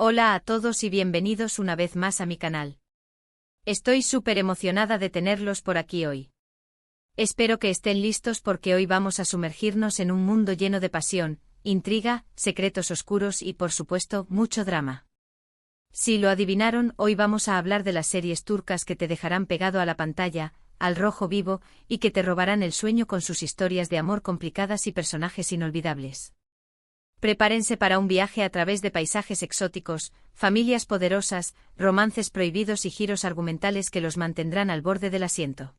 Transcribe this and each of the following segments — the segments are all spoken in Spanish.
Hola a todos y bienvenidos una vez más a mi canal. Estoy súper emocionada de tenerlos por aquí hoy. Espero que estén listos porque hoy vamos a sumergirnos en un mundo lleno de pasión, intriga, secretos oscuros y por supuesto mucho drama. Si lo adivinaron, hoy vamos a hablar de las series turcas que te dejarán pegado a la pantalla, al rojo vivo, y que te robarán el sueño con sus historias de amor complicadas y personajes inolvidables. Prepárense para un viaje a través de paisajes exóticos, familias poderosas, romances prohibidos y giros argumentales que los mantendrán al borde del asiento.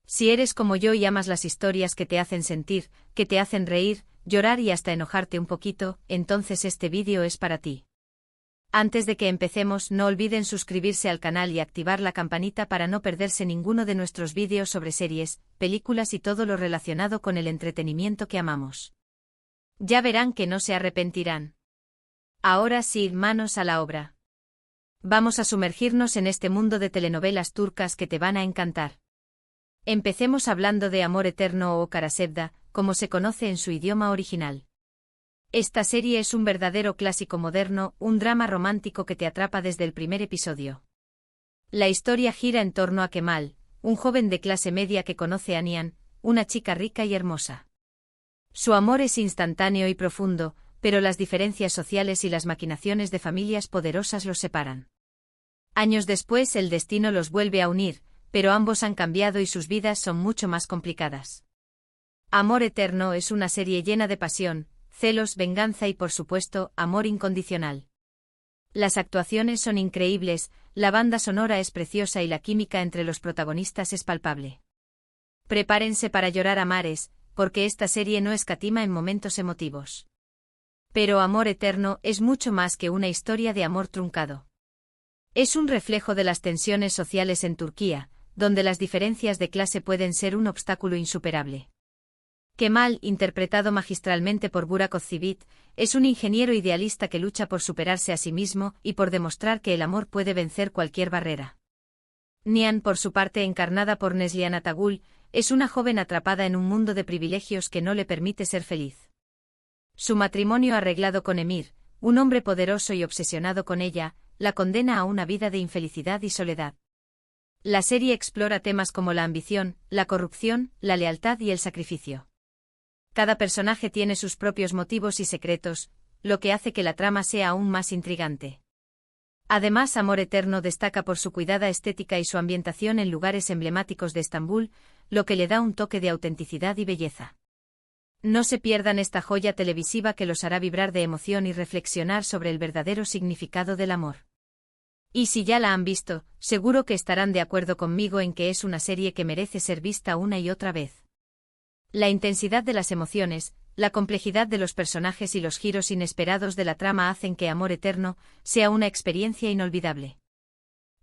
Si eres como yo y amas las historias que te hacen sentir, que te hacen reír, llorar y hasta enojarte un poquito, entonces este vídeo es para ti. Antes de que empecemos, no olviden suscribirse al canal y activar la campanita para no perderse ninguno de nuestros vídeos sobre series, películas y todo lo relacionado con el entretenimiento que amamos. Ya verán que no se arrepentirán. Ahora sí, manos a la obra. Vamos a sumergirnos en este mundo de telenovelas turcas que te van a encantar. Empecemos hablando de Amor Eterno o Karasevda, como se conoce en su idioma original. Esta serie es un verdadero clásico moderno, un drama romántico que te atrapa desde el primer episodio. La historia gira en torno a Kemal, un joven de clase media que conoce a Nihan, una chica rica y hermosa. Su amor es instantáneo y profundo, pero las diferencias sociales y las maquinaciones de familias poderosas los separan. Años después el destino los vuelve a unir, pero ambos han cambiado y sus vidas son mucho más complicadas. Amor Eterno es una serie llena de pasión, celos, venganza y por supuesto, amor incondicional. Las actuaciones son increíbles, la banda sonora es preciosa y la química entre los protagonistas es palpable. Prepárense para llorar a mares, porque esta serie no escatima en momentos emotivos. Pero Amor Eterno es mucho más que una historia de amor truncado. Es un reflejo de las tensiones sociales en Turquía, donde las diferencias de clase pueden ser un obstáculo insuperable. Kemal, interpretado magistralmente por Burak Özçivit, es un ingeniero idealista que lucha por superarse a sí mismo y por demostrar que el amor puede vencer cualquier barrera. Nihan, por su parte, encarnada por Neslihan Atagul, es una joven atrapada en un mundo de privilegios que no le permite ser feliz. Su matrimonio arreglado con Emir, un hombre poderoso y obsesionado con ella, la condena a una vida de infelicidad y soledad. La serie explora temas como la ambición, la corrupción, la lealtad y el sacrificio. Cada personaje tiene sus propios motivos y secretos, lo que hace que la trama sea aún más intrigante. Además, Amor Eterno destaca por su cuidada estética y su ambientación en lugares emblemáticos de Estambul, lo que le da un toque de autenticidad y belleza. No se pierdan esta joya televisiva que los hará vibrar de emoción y reflexionar sobre el verdadero significado del amor. Y si ya la han visto, seguro que estarán de acuerdo conmigo en que es una serie que merece ser vista una y otra vez. La intensidad de las emociones, la complejidad de los personajes y los giros inesperados de la trama hacen que Amor Eterno sea una experiencia inolvidable.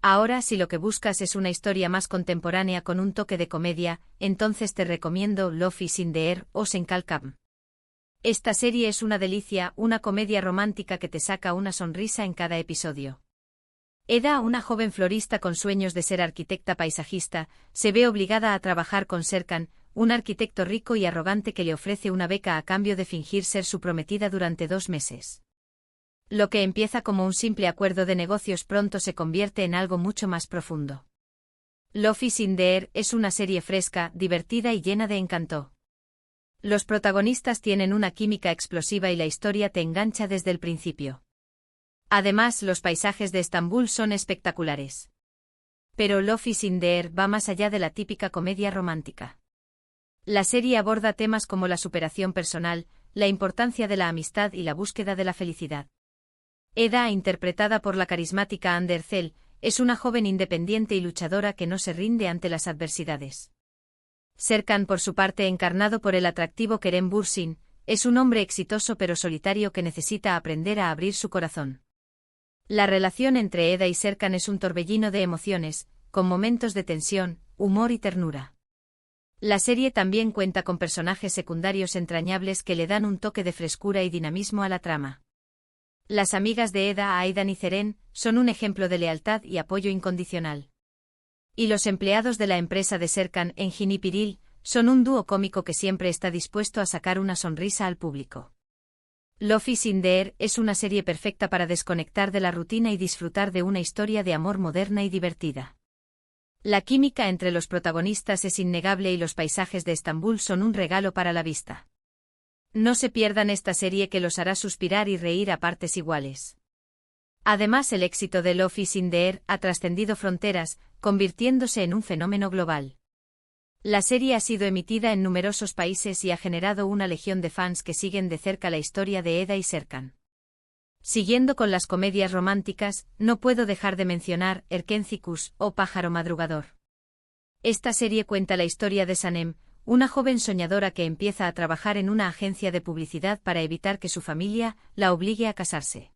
Ahora, si lo que buscas es una historia más contemporánea con un toque de comedia, entonces te recomiendo Lofi Sindeer o Senkalkam. Esta serie es una delicia, una comedia romántica que te saca una sonrisa en cada episodio. Eda, una joven florista con sueños de ser arquitecta paisajista, se ve obligada a trabajar con Serkan, un arquitecto rico y arrogante que le ofrece una beca a cambio de fingir ser su prometida durante 2 meses. Lo que empieza como un simple acuerdo de negocios pronto se convierte en algo mucho más profundo. Lofi Sindeer es una serie fresca, divertida y llena de encanto. Los protagonistas tienen una química explosiva y la historia te engancha desde el principio. Además, los paisajes de Estambul son espectaculares. Pero Lofi Sindeer va más allá de la típica comedia romántica. La serie aborda temas como la superación personal, la importancia de la amistad y la búsqueda de la felicidad. Eda, interpretada por la carismática Hande Erçel, es una joven independiente y luchadora que no se rinde ante las adversidades. Serkan, por su parte, encarnado por el atractivo Kerem Bürsin, es un hombre exitoso pero solitario que necesita aprender a abrir su corazón. La relación entre Eda y Serkan es un torbellino de emociones, con momentos de tensión, humor y ternura. La serie también cuenta con personajes secundarios entrañables que le dan un toque de frescura y dinamismo a la trama. Las amigas de Eda, Aydan y Ceren, son un ejemplo de lealtad y apoyo incondicional. Y los empleados de la empresa de Serkan, Engin y Piril, son un dúo cómico que siempre está dispuesto a sacar una sonrisa al público. Love is in the Air es una serie perfecta para desconectar de la rutina y disfrutar de una historia de amor moderna y divertida. La química entre los protagonistas es innegable y los paisajes de Estambul son un regalo para la vista. No se pierdan esta serie que los hará suspirar y reír a partes iguales. Además, el éxito de Love is in the Air ha trascendido fronteras, convirtiéndose en un fenómeno global. La serie ha sido emitida en numerosos países y ha generado una legión de fans que siguen de cerca la historia de Eda y Serkan. Siguiendo con las comedias románticas, no puedo dejar de mencionar Erkencikus o Pájaro Madrugador. Esta serie cuenta la historia de Sanem, una joven soñadora que empieza a trabajar en una agencia de publicidad para evitar que su familia la obligue a casarse.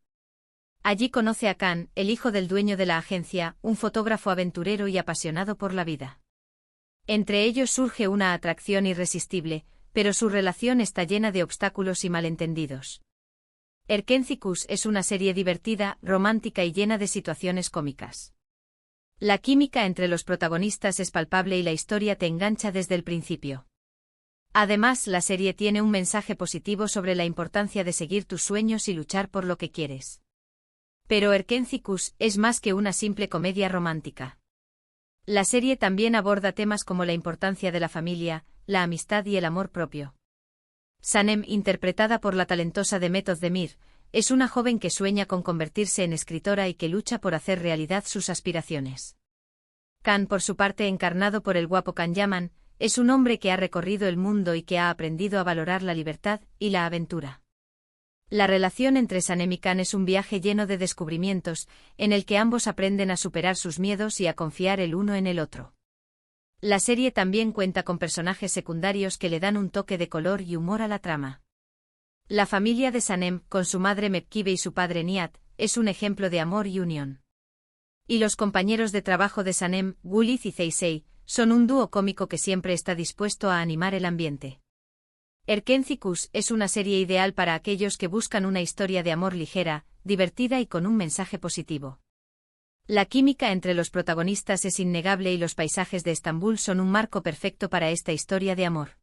Allí conoce a Khan, el hijo del dueño de la agencia, un fotógrafo aventurero y apasionado por la vida. Entre ellos surge una atracción irresistible, pero su relación está llena de obstáculos y malentendidos. Erkencikus es una serie divertida, romántica y llena de situaciones cómicas. La química entre los protagonistas es palpable y la historia te engancha desde el principio. Además, la serie tiene un mensaje positivo sobre la importancia de seguir tus sueños y luchar por lo que quieres. Pero Erkencikus es más que una simple comedia romántica. La serie también aborda temas como la importancia de la familia, la amistad y el amor propio. Sanem, interpretada por la talentosa Demet Özdemir, es una joven que sueña con convertirse en escritora y que lucha por hacer realidad sus aspiraciones. Khan, por su parte, encarnado por el guapo Can Yaman, es un hombre que ha recorrido el mundo y que ha aprendido a valorar la libertad y la aventura. La relación entre Sanem y Khan es un viaje lleno de descubrimientos, en el que ambos aprenden a superar sus miedos y a confiar el uno en el otro. La serie también cuenta con personajes secundarios que le dan un toque de color y humor a la trama. La familia de Sanem, con su madre Mepkibe y su padre Nihat, es un ejemplo de amor y unión. Y los compañeros de trabajo de Sanem, Guliz y Zeysey, son un dúo cómico que siempre está dispuesto a animar el ambiente. Erkencikus es una serie ideal para aquellos que buscan una historia de amor ligera, divertida y con un mensaje positivo. La química entre los protagonistas es innegable y los paisajes de Estambul son un marco perfecto para esta historia de amor.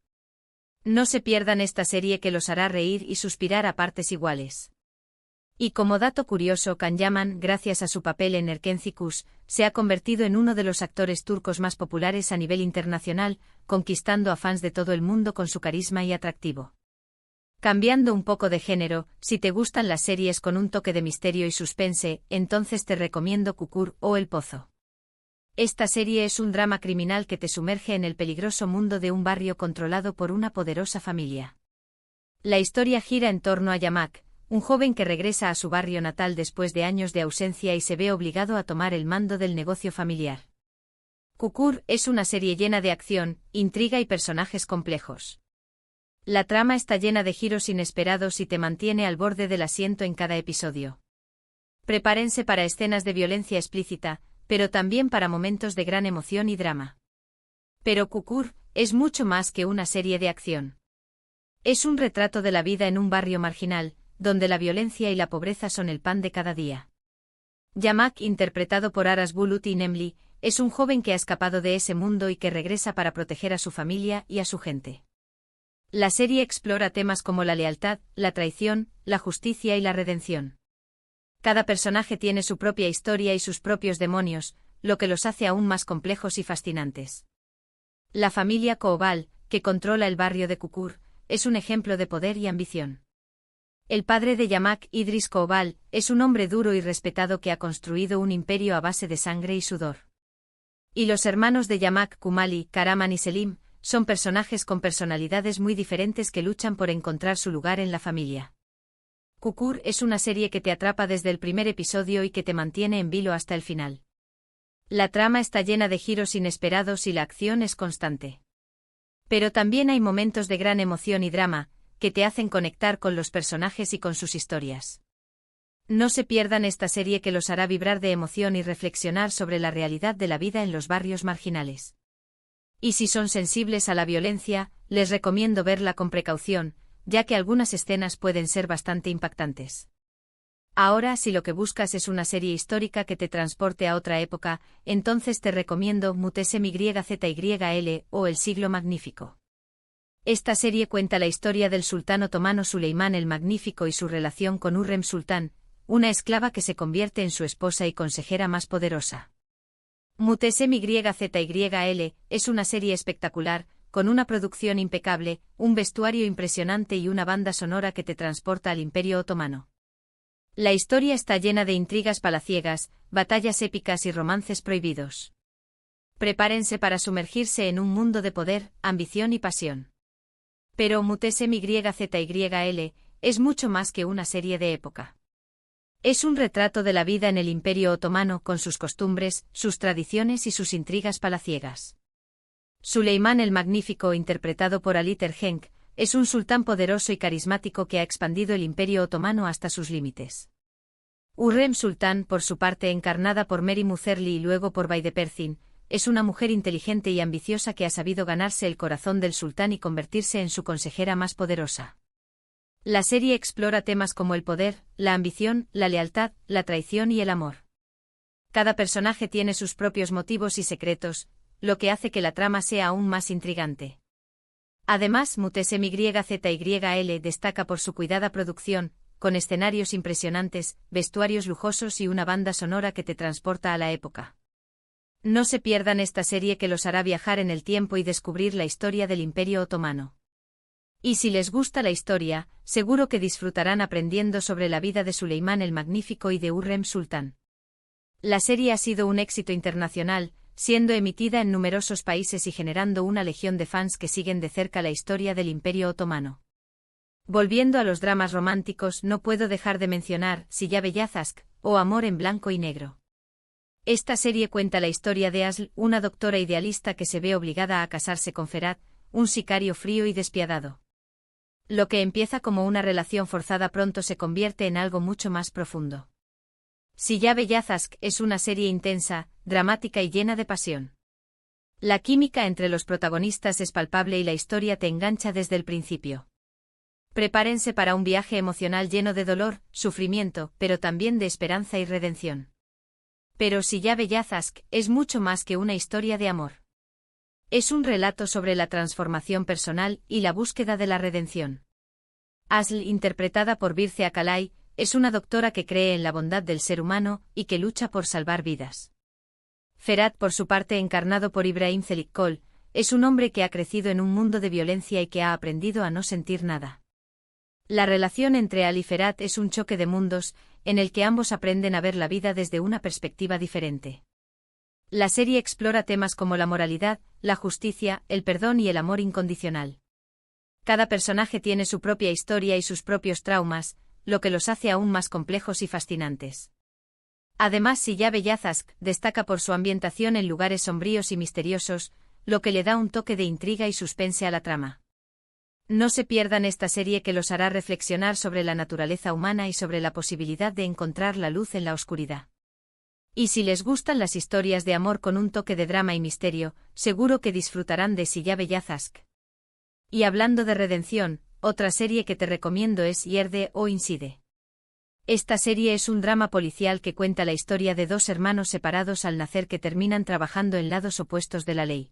No se pierdan esta serie que los hará reír y suspirar a partes iguales. Y como dato curioso, Can Yaman, gracias a su papel en Erkencikus, se ha convertido en uno de los actores turcos más populares a nivel internacional, conquistando a fans de todo el mundo con su carisma y atractivo. Cambiando un poco de género, si te gustan las series con un toque de misterio y suspense, entonces te recomiendo Kukur o El Pozo. Esta serie es un drama criminal que te sumerge en el peligroso mundo de un barrio controlado por una poderosa familia. La historia gira en torno a Yamak, un joven que regresa a su barrio natal después de años de ausencia y se ve obligado a tomar el mando del negocio familiar. Kukur es una serie llena de acción, intriga y personajes complejos. La trama está llena de giros inesperados y te mantiene al borde del asiento en cada episodio. Prepárense para escenas de violencia explícita, pero también para momentos de gran emoción y drama. Pero Kukur es mucho más que una serie de acción. Es un retrato de la vida en un barrio marginal, donde la violencia y la pobreza son el pan de cada día. Yamak, interpretado por Aras Bulut y Nemli, es un joven que ha escapado de ese mundo y que regresa para proteger a su familia y a su gente. La serie explora temas como la lealtad, la traición, la justicia y la redención. Cada personaje tiene su propia historia y sus propios demonios, lo que los hace aún más complejos y fascinantes. La familia Koobal, que controla el barrio de Kukur, es un ejemplo de poder y ambición. El padre de Yamak, Idris Koobal, es un hombre duro y respetado que ha construido un imperio a base de sangre y sudor. Y los hermanos de Yamak, Kumali, Karaman y Selim, son personajes con personalidades muy diferentes que luchan por encontrar su lugar en la familia. Kukur es una serie que te atrapa desde el primer episodio y que te mantiene en vilo hasta el final. La trama está llena de giros inesperados y la acción es constante. Pero también hay momentos de gran emoción y drama, que te hacen conectar con los personajes y con sus historias. No se pierdan esta serie que los hará vibrar de emoción y reflexionar sobre la realidad de la vida en los barrios marginales. Y si son sensibles a la violencia, les recomiendo verla con precaución, ya que algunas escenas pueden ser bastante impactantes. Ahora, si lo que buscas es una serie histórica que te transporte a otra época, entonces te recomiendo Mutesem YZYL o El Siglo Magnífico. Esta serie cuenta la historia del sultán otomano Suleimán el Magnífico y su relación con Hürrem Sultán, una esclava que se convierte en su esposa y consejera más poderosa. Muhteşem YZYL es una serie espectacular, con una producción impecable, un vestuario impresionante y una banda sonora que te transporta al Imperio Otomano. La historia está llena de intrigas palaciegas, batallas épicas y romances prohibidos. Prepárense para sumergirse en un mundo de poder, ambición y pasión. Pero Muhteşem YZYL es mucho más que una serie de época. Es un retrato de la vida en el Imperio Otomano con sus costumbres, sus tradiciones y sus intrigas palaciegas. Suleimán el Magnífico, interpretado por Ali Tergenk, es un sultán poderoso y carismático que ha expandido el Imperio Otomano hasta sus límites. Hürrem Sultán, por su parte, encarnada por Mary Muzerli y luego por Baidepercin, es una mujer inteligente y ambiciosa que ha sabido ganarse el corazón del sultán y convertirse en su consejera más poderosa. La serie explora temas como el poder, la ambición, la lealtad, la traición y el amor. Cada personaje tiene sus propios motivos y secretos, lo que hace que la trama sea aún más intrigante. Además, Muhteşem YZYL destaca por su cuidada producción, con escenarios impresionantes, vestuarios lujosos y una banda sonora que te transporta a la época. No se pierdan esta serie que los hará viajar en el tiempo y descubrir la historia del Imperio Otomano. Y si les gusta la historia, seguro que disfrutarán aprendiendo sobre la vida de Suleimán el Magnífico y de Hürrem Sultán. La serie ha sido un éxito internacional, siendo emitida en numerosos países y generando una legión de fans que siguen de cerca la historia del Imperio Otomano. Volviendo a los dramas románticos, no puedo dejar de mencionar Siyah Beyaz Aşk, o Amor en blanco y negro. Esta serie cuenta la historia de Asl, una doctora idealista que se ve obligada a casarse con Ferhat, un sicario frío y despiadado. Lo que empieza como una relación forzada pronto se convierte en algo mucho más profundo. Siyah Beyaz Aşk es una serie intensa, dramática y llena de pasión. La química entre los protagonistas es palpable y la historia te engancha desde el principio. Prepárense para un viaje emocional lleno de dolor, sufrimiento, pero también de esperanza y redención. Pero Siyah Beyaz Aşk es mucho más que una historia de amor. Es un relato sobre la transformación personal y la búsqueda de la redención. Asl, interpretada por Birce Akalay, es una doctora que cree en la bondad del ser humano y que lucha por salvar vidas. Ferhat, por su parte, encarnado por Ibrahim Çelikkol, es un hombre que ha crecido en un mundo de violencia y que ha aprendido a no sentir nada. La relación entre Al y Ferhat es un choque de mundos, en el que ambos aprenden a ver la vida desde una perspectiva diferente. La serie explora temas como la moralidad, la justicia, el perdón y el amor incondicional. Cada personaje tiene su propia historia y sus propios traumas, lo que los hace aún más complejos y fascinantes. Además, Siyah Beyaz Aşk destaca por su ambientación en lugares sombríos y misteriosos, lo que le da un toque de intriga y suspense a la trama. No se pierdan esta serie que los hará reflexionar sobre la naturaleza humana y sobre la posibilidad de encontrar la luz en la oscuridad. Y si les gustan las historias de amor con un toque de drama y misterio, seguro que disfrutarán de Siyah Beyaz Aşk. Y hablando de redención, otra serie que te recomiendo es Yerde o Inside. Esta serie es un drama policial que cuenta la historia de dos hermanos separados al nacer que terminan trabajando en lados opuestos de la ley.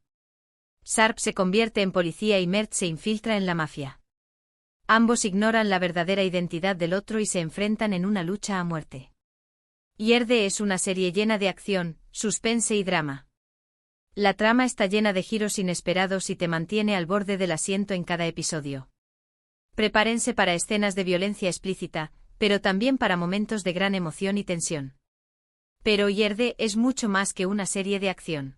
Sarp se convierte en policía y Mert se infiltra en la mafia. Ambos ignoran la verdadera identidad del otro y se enfrentan en una lucha a muerte. Yerde es una serie llena de acción, suspense y drama. La trama está llena de giros inesperados y te mantiene al borde del asiento en cada episodio. Prepárense para escenas de violencia explícita, pero también para momentos de gran emoción y tensión. Pero Yerde es mucho más que una serie de acción.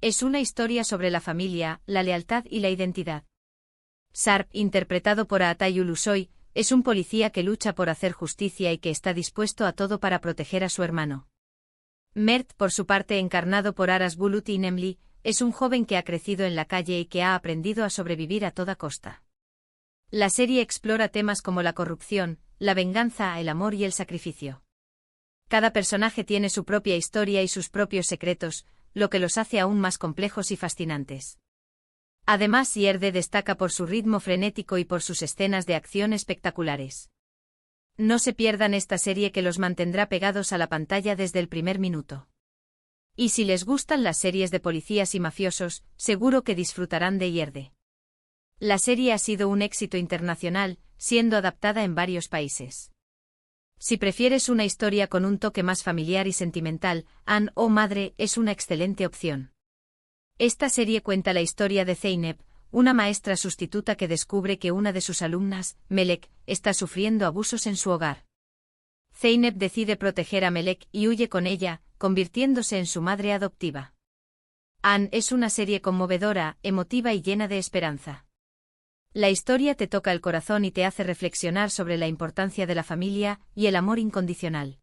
Es una historia sobre la familia, la lealtad y la identidad. Sarp, interpretado por Atay Ulusoy, es un policía que lucha por hacer justicia y que está dispuesto a todo para proteger a su hermano. Mert, por su parte, encarnado por Aras Bulut Inemli, es un joven que ha crecido en la calle y que ha aprendido a sobrevivir a toda costa. La serie explora temas como la corrupción, la venganza, el amor y el sacrificio. Cada personaje tiene su propia historia y sus propios secretos, lo que los hace aún más complejos y fascinantes. Además, Yerde destaca por su ritmo frenético y por sus escenas de acción espectaculares. No se pierdan esta serie que los mantendrá pegados a la pantalla desde el primer minuto. Y si les gustan las series de policías y mafiosos, seguro que disfrutarán de Yerde. La serie ha sido un éxito internacional, siendo adaptada en varios países. Si prefieres una historia con un toque más familiar y sentimental, Anne o Madre es una excelente opción. Esta serie cuenta la historia de Zeynep, una maestra sustituta que descubre que una de sus alumnas, Melek, está sufriendo abusos en su hogar. Zeynep decide proteger a Melek y huye con ella, convirtiéndose en su madre adoptiva. Anne es una serie conmovedora, emotiva y llena de esperanza. La historia te toca el corazón y te hace reflexionar sobre la importancia de la familia y el amor incondicional.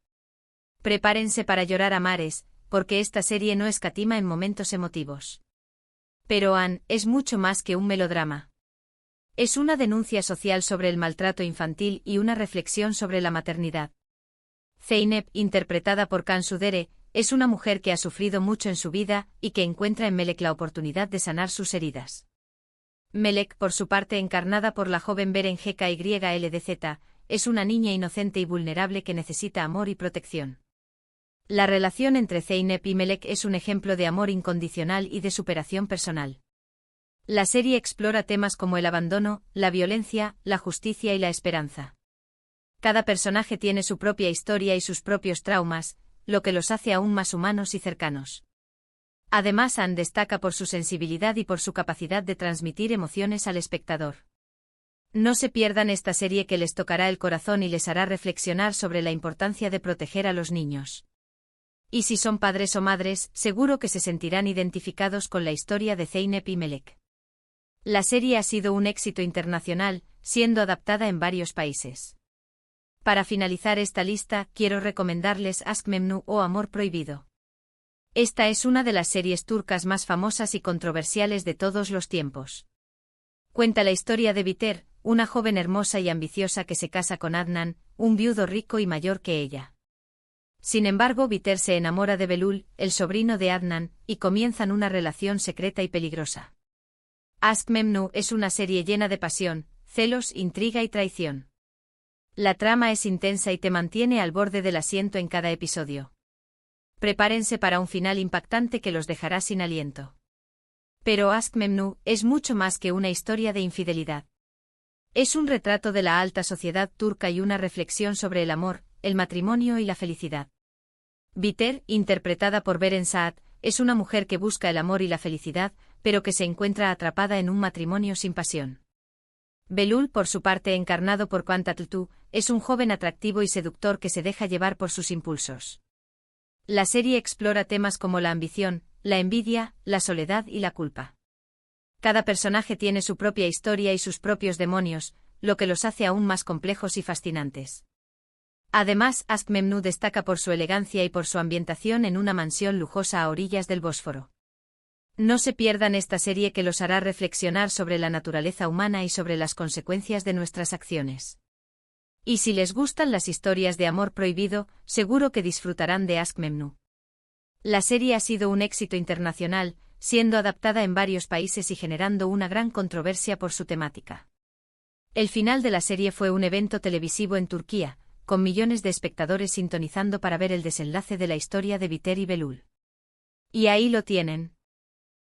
Prepárense para llorar a mares, porque esta serie no escatima en momentos emotivos. Pero Anne es mucho más que un melodrama. Es una denuncia social sobre el maltrato infantil y una reflexión sobre la maternidad. Zeynep, interpretada por Cansu Dere, es una mujer que ha sufrido mucho en su vida y que encuentra en Melek la oportunidad de sanar sus heridas. Melek, por su parte, encarnada por la joven Beren GKYLDZ, es una niña inocente y vulnerable que necesita amor y protección. La relación entre Zeynep y Melek es un ejemplo de amor incondicional y de superación personal. La serie explora temas como el abandono, la violencia, la justicia y la esperanza. Cada personaje tiene su propia historia y sus propios traumas, lo que los hace aún más humanos y cercanos. Además, Anne destaca por su sensibilidad y por su capacidad de transmitir emociones al espectador. No se pierdan esta serie que les tocará el corazón y les hará reflexionar sobre la importancia de proteger a los niños. Y si son padres o madres, seguro que se sentirán identificados con la historia de Zeynep y Melek. La serie ha sido un éxito internacional, siendo adaptada en varios países. Para finalizar esta lista, quiero recomendarles Aşk Memnu o Amor Prohibido. Esta es una de las series turcas más famosas y controversiales de todos los tiempos. Cuenta la historia de Biter, una joven hermosa y ambiciosa que se casa con Adnan, un viudo rico y mayor que ella. Sin embargo, Biter se enamora de Belul, el sobrino de Adnan, y comienzan una relación secreta y peligrosa. Aşk Memnu es una serie llena de pasión, celos, intriga y traición. La trama es intensa y te mantiene al borde del asiento en cada episodio. Prepárense para un final impactante que los dejará sin aliento. Pero Aşk Memnu es mucho más que una historia de infidelidad. Es un retrato de la alta sociedad turca y una reflexión sobre el amor, el matrimonio y la felicidad. Biter, interpretada por Beren Saat, es una mujer que busca el amor y la felicidad, pero que se encuentra atrapada en un matrimonio sin pasión. Belul, por su parte, encarnado por Kaan Tatltu, es un joven atractivo y seductor que se deja llevar por sus impulsos. La serie explora temas como la ambición, la envidia, la soledad y la culpa. Cada personaje tiene su propia historia y sus propios demonios, lo que los hace aún más complejos y fascinantes. Además, Aşk Memnu destaca por su elegancia y por su ambientación en una mansión lujosa a orillas del Bósforo. No se pierdan esta serie que los hará reflexionar sobre la naturaleza humana y sobre las consecuencias de nuestras acciones. Y si les gustan las historias de amor prohibido, seguro que disfrutarán de Aşk Memnu. La serie ha sido un éxito internacional, siendo adaptada en varios países y generando una gran controversia por su temática. El final de la serie fue un evento televisivo en Turquía, con millones de espectadores sintonizando para ver el desenlace de la historia de Biter y Belul. Y ahí lo tienen.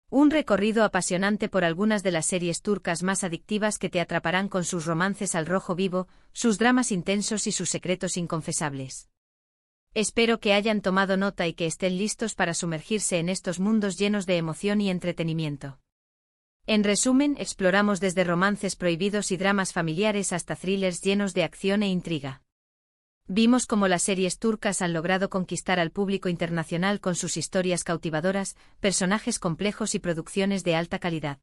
Un recorrido apasionante por algunas de las series turcas más adictivas que te atraparán con sus romances al rojo vivo, sus dramas intensos y sus secretos inconfesables. Espero que hayan tomado nota y que estén listos para sumergirse en estos mundos llenos de emoción y entretenimiento. En resumen, exploramos desde romances prohibidos y dramas familiares hasta thrillers llenos de acción e intriga. Vimos cómo las series turcas han logrado conquistar al público internacional con sus historias cautivadoras, personajes complejos y producciones de alta calidad.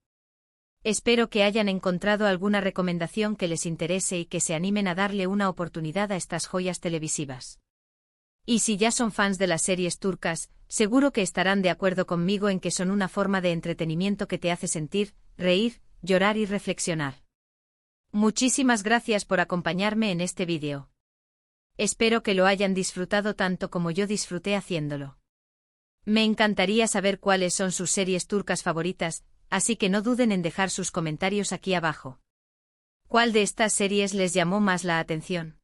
Espero que hayan encontrado alguna recomendación que les interese y que se animen a darle una oportunidad a estas joyas televisivas. Y si ya son fans de las series turcas, seguro que estarán de acuerdo conmigo en que son una forma de entretenimiento que te hace sentir, reír, llorar y reflexionar. Muchísimas gracias por acompañarme en este vídeo. Espero que lo hayan disfrutado tanto como yo disfruté haciéndolo. Me encantaría saber cuáles son sus series turcas favoritas, así que no duden en dejar sus comentarios aquí abajo. ¿Cuál de estas series les llamó más la atención?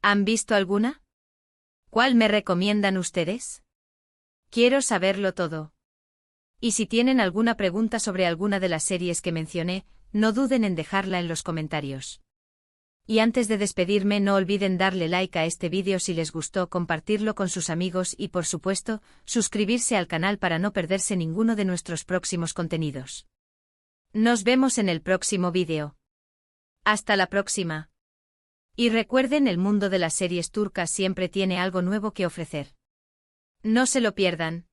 ¿Han visto alguna? ¿Cuál me recomiendan ustedes? Quiero saberlo todo. Y si tienen alguna pregunta sobre alguna de las series que mencioné, No duden en dejarla en los comentarios. Y antes de despedirme, no olviden darle like a este vídeo si les gustó, compartirlo con sus amigos y, por supuesto, suscribirse al canal para no perderse ninguno de nuestros próximos contenidos. Nos vemos en el próximo vídeo. Hasta la próxima. Y recuerden, el mundo de las series turcas siempre tiene algo nuevo que ofrecer. No se lo pierdan.